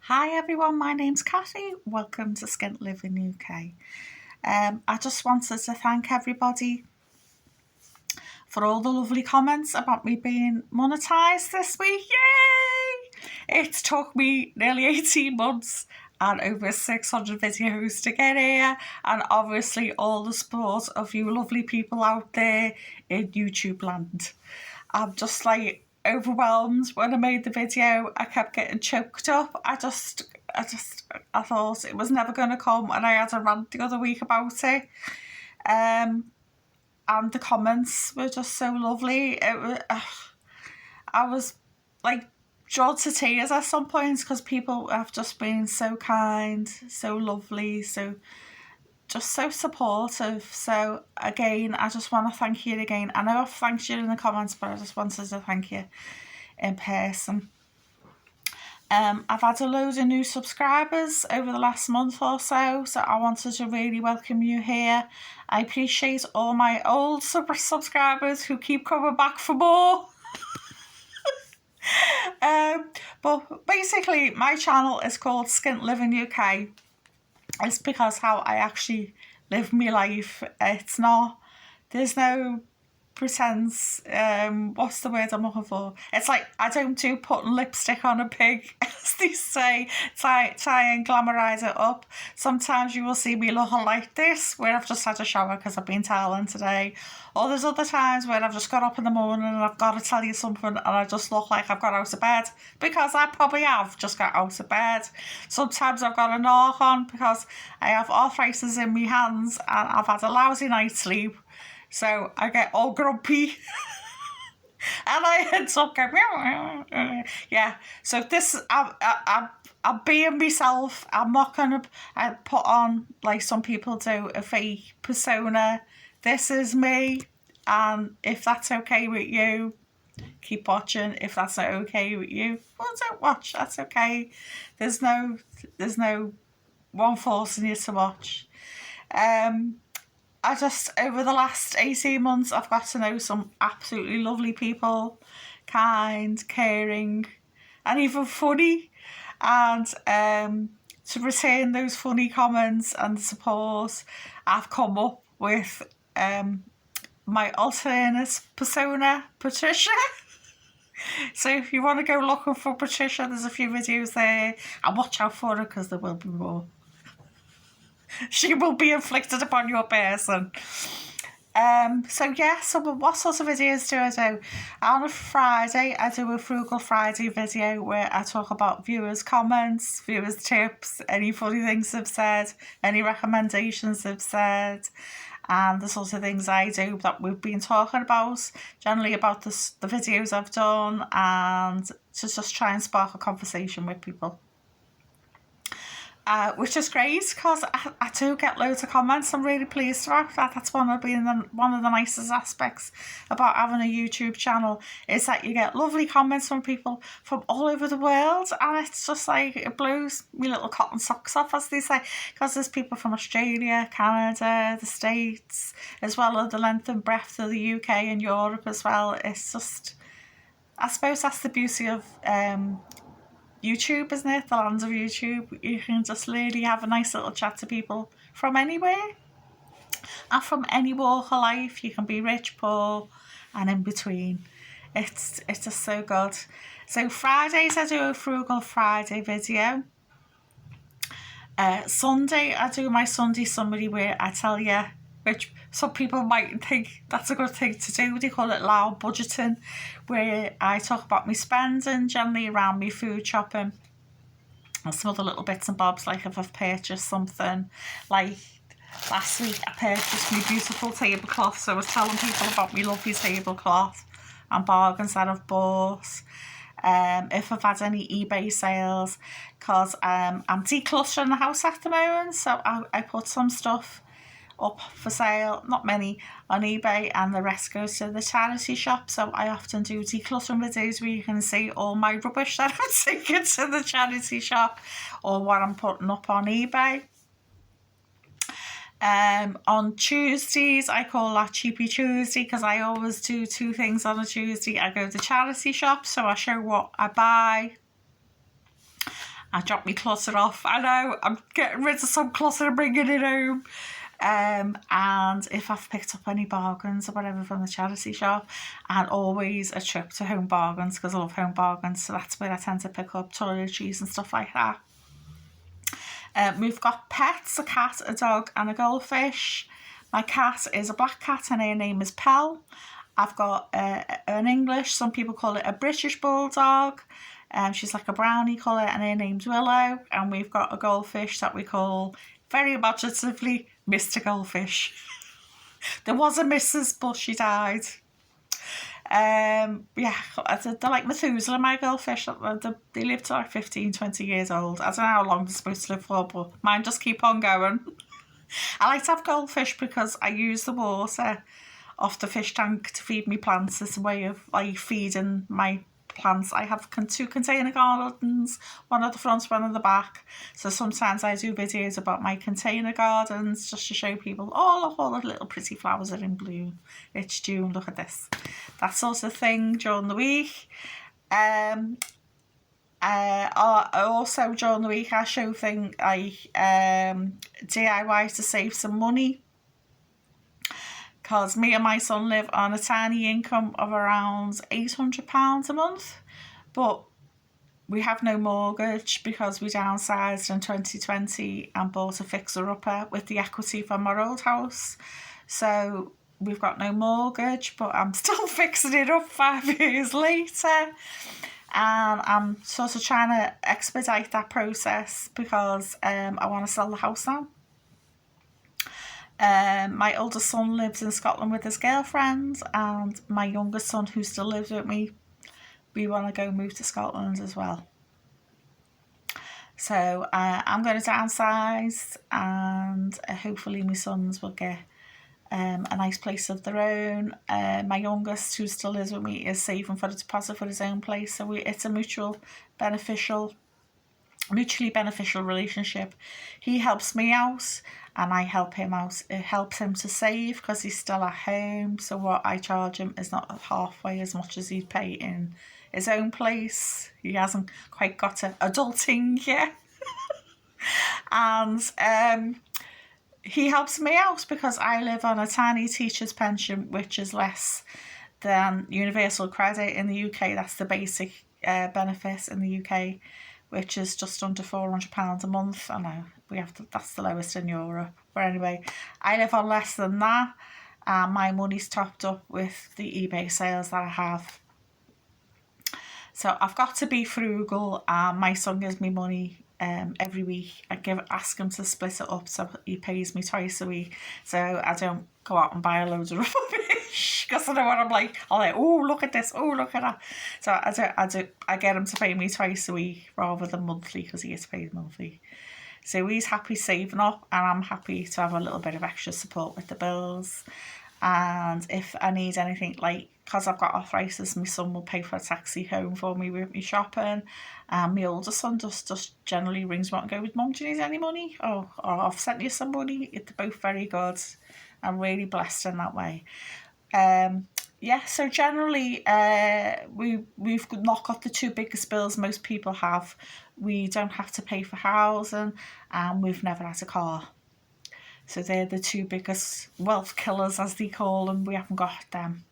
Hi everyone, my name's Cathy. Welcome to Skint Living UK. I just wanted to thank everybody for all the lovely comments about me being monetised this week. Yay! It took me nearly 18 months and over 600 videos to get here, and obviously all the support of you lovely people out there in YouTube land. I'm just like overwhelmed when I made the video. I kept getting choked up. I thought it was never going to come, and I had a rant the other week about it. And the comments were just so lovely. I was like drawn to tears at some points because people have just been so kind, so lovely, just so supportive. So again, I just want to thank you again. I know I've thanked you in the comments, but I just wanted to thank you in person. I've had a load of new subscribers over the last month or so I wanted to really welcome you here. I appreciate all my old subscribers who keep coming back for more. But basically, my channel is called Skint Living UK. It's because how I actually live my life. It's not, there's no pretense, what's the word I'm looking for? It's like, I don't do putting lipstick on a pig, as they say, try and glamorise it up. Sometimes you will see me looking like this, where I've just had a shower because I've been toweling today. Or there's other times where I've just got up in the morning and I've got to tell you something and I just look like I've got out of bed, because I probably have just got out of bed. Sometimes I've got a knock on because I have arthritis in my hands and I've had a lousy night's sleep. So I get all grumpy and I end up going, yeah. So this, I'm being myself. I'm not going to put on, like some people do, a fake persona. This is me, and if that's okay with you, keep watching. If that's not okay with you, well, don't watch. That's okay. There's no one forcing you to watch. I just, over the last 18 months, I've got to know some absolutely lovely people, kind, caring, and even funny. And to retain those funny comments and support, I've come up with my alternate persona, Patricia. So if you want to go looking for Patricia, there's a few videos there. And watch out for her, because there will be more. She will be inflicted upon your person. So what sort of videos do I do? On a Friday, I do a Frugal Friday video where I talk about viewers' comments, viewers' tips, any funny things they've said, any recommendations they've said, and the sort of things I do that we've been talking about, generally about the videos I've done, and to just try and spark a conversation with people. Which is great, because I do get loads of comments. I'm really pleased about that. That's one of the nicest aspects about having a YouTube channel, is that you get lovely comments from people from all over the world, and it's just like, it blows me little cotton socks off, as they say, because there's people from Australia, Canada, the States, as well as the length and breadth of the UK and Europe as well. It's just, I suppose that's the beauty of YouTube, isn't it? The lands of YouTube. You can just really have a nice little chat to people from anywhere and from any walk of life. You can be rich, poor, and in between. It's just so good. So Fridays I do a Frugal Friday video. Sunday I do my Sunday summary, where I tell you, which some people might think that's a good thing to do, they call it loud budgeting, where I talk about my spending, generally around me food shopping and some other little bits and bobs, like if I've purchased something. Like last week I purchased my beautiful tablecloth, so I was telling people about my lovely tablecloth and bargains that I've bought. If I've had any eBay sales, because I'm decluttering the house at the moment, so I put some stuff up for sale, not many, on eBay, and the rest goes to the charity shop. So I often do decluttering videos where you can see all my rubbish that I'm taking to the charity shop, or what I'm putting up on eBay. On Tuesdays, I call that Cheapy Tuesday, because I always do two things on a Tuesday. I go to the charity shop, so I show what I buy, I drop me clutter off. I know, I'm getting rid of some clutter and bringing it home. And if I've picked up any bargains or whatever from the charity shop, and always a trip to Home Bargains, because I love Home Bargains, so that's where I tend to pick up toiletries and stuff like that. We've got pets, a cat, a dog and a goldfish. My cat is a black cat and her name is Pell. I've got an English, some people call it a British bulldog. She's like a brownie colour and her name's Willow. And we've got a goldfish that we call, very imaginatively, Mr. Goldfish. There was a Mrs. but she died. Yeah, they're like Methuselah, my goldfish. They live to like 15, 20 years old. I don't know how long they're supposed to live for, but mine just keep on going. I like to have goldfish because I use the water off the fish tank to feed me plants. It's a way of like feeding my plants. I have 2 container gardens, one at the front, one at the back. So sometimes I do videos about my container gardens just to show people, oh look, all the little pretty flowers are in bloom. It's June, look at this. That sort of thing during the week. Also during the week I show things like DIYs to save some money. Because me and my son live on a tiny income of around £800 a month, but we have no mortgage because we downsized in 2020 and bought a fixer-upper with the equity from our old house. So we've got no mortgage, but I'm still fixing it up 5 years later. And I'm sort of trying to expedite that process because I want to sell the house now. My oldest son lives in Scotland with his girlfriend, and my youngest son, who still lives with me, we want to go move to Scotland as well. So I'm going to downsize, and hopefully my sons will get a nice place of their own. My youngest, who still lives with me, is saving for a deposit for his own place, so it's a mutually beneficial relationship. He helps me out and I help him out. It helps him to save because he's still at home, so what I charge him is not halfway as much as he'd pay in his own place. He hasn't quite got to adulting yet. And he helps me out because I live on a tiny teacher's pension, which is less than universal credit in the UK. That's the basic benefit in the UK, which is just under £400 a month. I know that's the lowest in Europe. But anyway, I live on less than that, and my money's topped up with the eBay sales that I have. So I've got to be frugal, and my son gives me money every week. I ask him to split it up, so he pays me twice a week, so I don't go out and buy a load of rubbish because I know what I'm like. I'm like, oh look at this, oh look at that. So I get him to pay me twice a week rather than monthly, because he gets paid monthly. So he's happy saving up, and I'm happy to have a little bit of extra support with the bills. And if I need anything, like, because I've got arthritis, my son will pay for a taxi home for me with me shopping. And my older son just generally rings me up and goes, Mum, do you need any money? Or I've sent you some money. They're both very good. I'm really blessed in that way. Yeah, so generally we've not got the 2 biggest bills most people have. We don't have to pay for housing, and we've never had a car. So they're the 2 biggest wealth killers, as they call them. We haven't got them.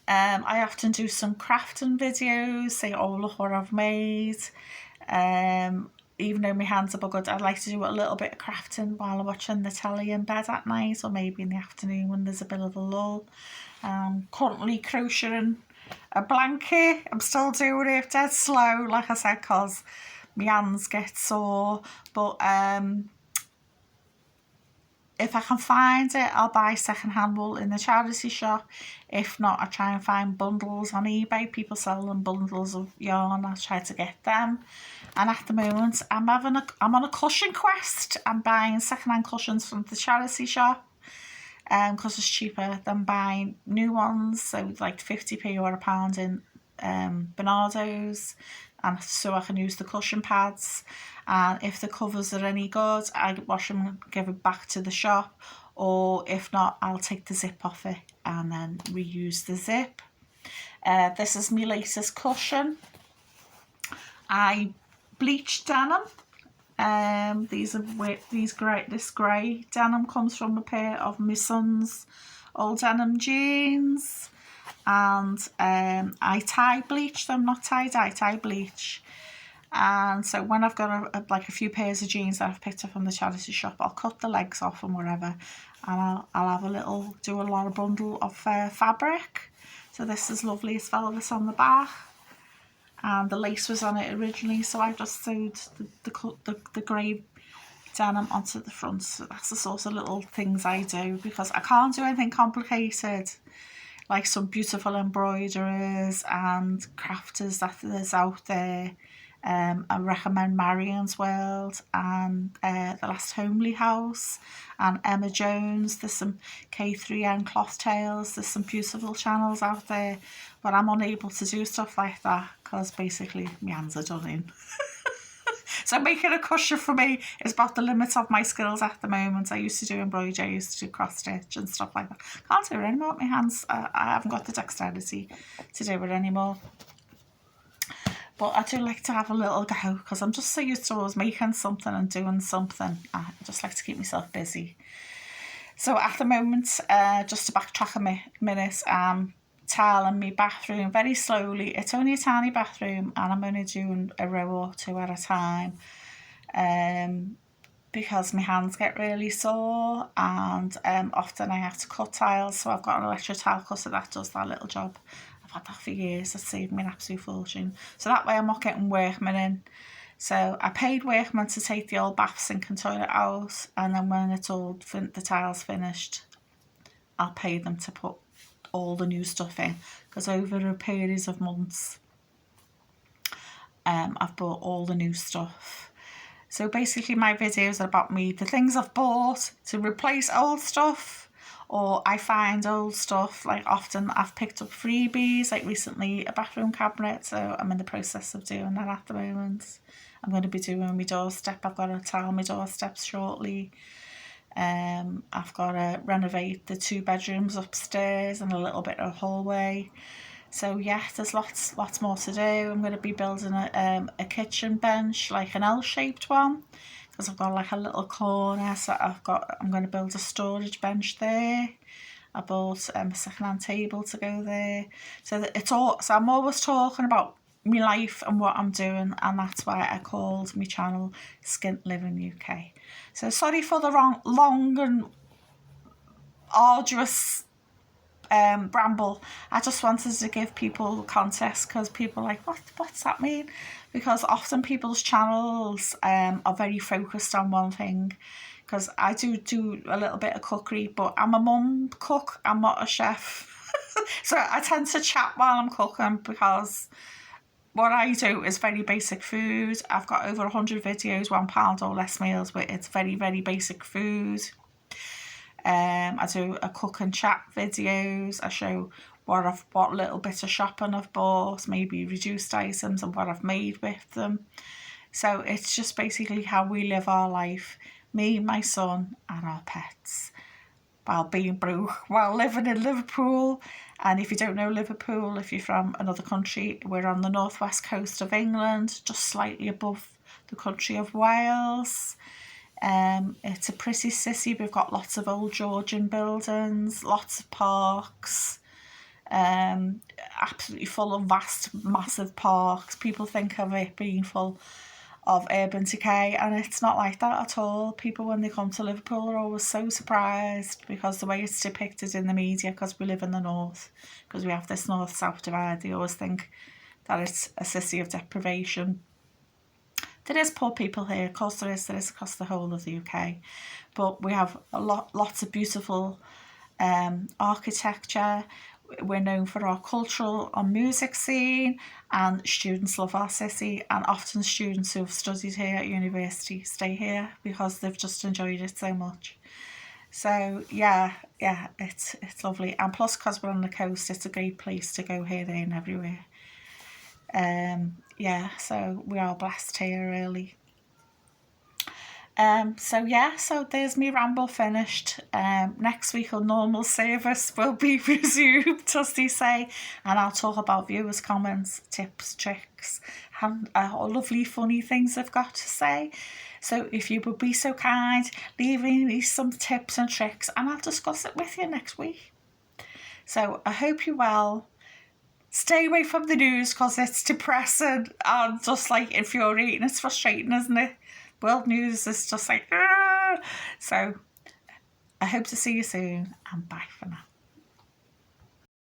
I often do some crafting videos, say, oh, look what I've made. Even though my hands are buggered, I'd like to do a little bit of crafting while I'm watching the telly in bed at night, or maybe in the afternoon when there's a bit of a lull. Currently crocheting a blanket. I'm still doing it dead slow, like I said, because my hands get sore. But if I can find it, I'll buy second-hand wool in the charity shop. If not, I try and find bundles on eBay. People sell them bundles of yarn. I try to get them. And at the moment, I'm on a cushion quest. I'm buying second-hand cushions from the charity shop because it's cheaper than buying new ones. So like 50p or £1 in Bernardo's, and so I can use the cushion pads. And if the covers are any good, I wash them and give it back to the shop, or if not, I'll take the zip off it and then reuse the zip. This is my latest cushion. I bleached denim. This grey denim comes from a pair of my son's old denim jeans, and I tie bleach them, not tie-dye, tie bleach. And so when I've got like a few pairs of jeans that I've picked up from the charity shop, I'll cut the legs off and whatever, and I'll have do a lot of bundle of fabric. So this is lovely, it's velvet on the back, and the lace was on it originally, so I just sewed the grey denim onto the front. So that's the sort of little things I do, because I can't do anything complicated like some beautiful embroiderers and crafters that there's out there. I recommend Marion's World and The Last Homely House and Emma Jones. There's some K3N Cloth Tales. There's some beautiful channels out there, but I'm unable to do stuff like that because basically my hands are done in. So making a cushion for me is about the limit of my skills at the moment. I used to do embroidery, I used to do cross stitch and stuff like that. Can't do it anymore with my hands. I haven't got the dexterity to do it anymore. But I do like to have a little go because I'm just so used to always making something and doing something. I just like to keep myself busy. So at the moment, just to backtrack a minute, tiling my bathroom very slowly. It's only a tiny bathroom and I'm only doing a row or two at a time, because my hands get really sore, and often I have to cut tiles, so I've got an electric tile cutter that does that little job. I've had that for years. It's saved me an absolute fortune. So that way I'm not getting workmen in. So I paid workmen to take the old bath, sink and toilet out, and then when it's all the tiles finished, I'll pay them to put all the new stuff in, because over a period of months I've bought all the new stuff. So basically my videos are about me, the things I've bought to replace old stuff, or I find old stuff. Like often I've picked up freebies, like recently a bathroom cabinet, so I'm in the process of doing that at the moment. I'm going to be doing my doorstep. I've got to tile my doorsteps shortly. I've got to renovate the 2 bedrooms upstairs and a little bit of hallway. So yeah, there's lots more to do. I'm going to be building a kitchen bench, like an L-shaped one, because I've got like a little corner. So I'm going to build a storage bench there. I bought a second-hand table to go there. So I'm always talking about my life and what I'm doing, and that's why I called my channel Skint Living UK. So sorry for the long and arduous bramble. I just wanted to give people context, because people are like, what's that mean? Because often people's channels are very focused on one thing, because I do a little bit of cookery, but I'm a mum cook, I'm not a chef. So I tend to chat while I'm cooking, because what I do is very basic food. I've got over 100 videos, £1 or less meals, but it's very, very basic food. I do a cook and chat videos. I show what little bit of shopping I've bought, maybe reduced items, and what I've made with them. So it's just basically how we live our life, me, my son and our pets, while living in Liverpool. And if you don't know Liverpool, if you're from another country, we're on the northwest coast of England, just slightly above the country of Wales. It's a pretty city. We've got lots of old Georgian buildings, lots of parks, absolutely full of vast, massive parks. People think of it being full of urban decay, and it's not like that at all. People, when they come to Liverpool, are always so surprised, because the way it's depicted in the media, because we live in the north, because we have this north-south divide, they always think that it's a city of deprivation. There is poor people here, of course there is across the whole of the UK, but we have lots of beautiful architecture. We're known for our cultural and music scene, and students love our city, and often students who have studied here at university stay here because they've just enjoyed it so much. So yeah, it's lovely, and plus because we're on the coast, it's a great place to go here, there and everywhere. So we are blessed here, really. So there's me ramble finished. Next week our normal service will be resumed, as they say, and I'll talk about viewers' comments, tips, tricks, and lovely funny things they've got to say. So if you would be so kind, leaving me some tips and tricks, and I'll discuss it with you next week. So I hope you're well. Stay away from the news because it's depressing and just like infuriating. It's frustrating, isn't it? World news is just like, ah! So I hope to see you soon, and bye for now.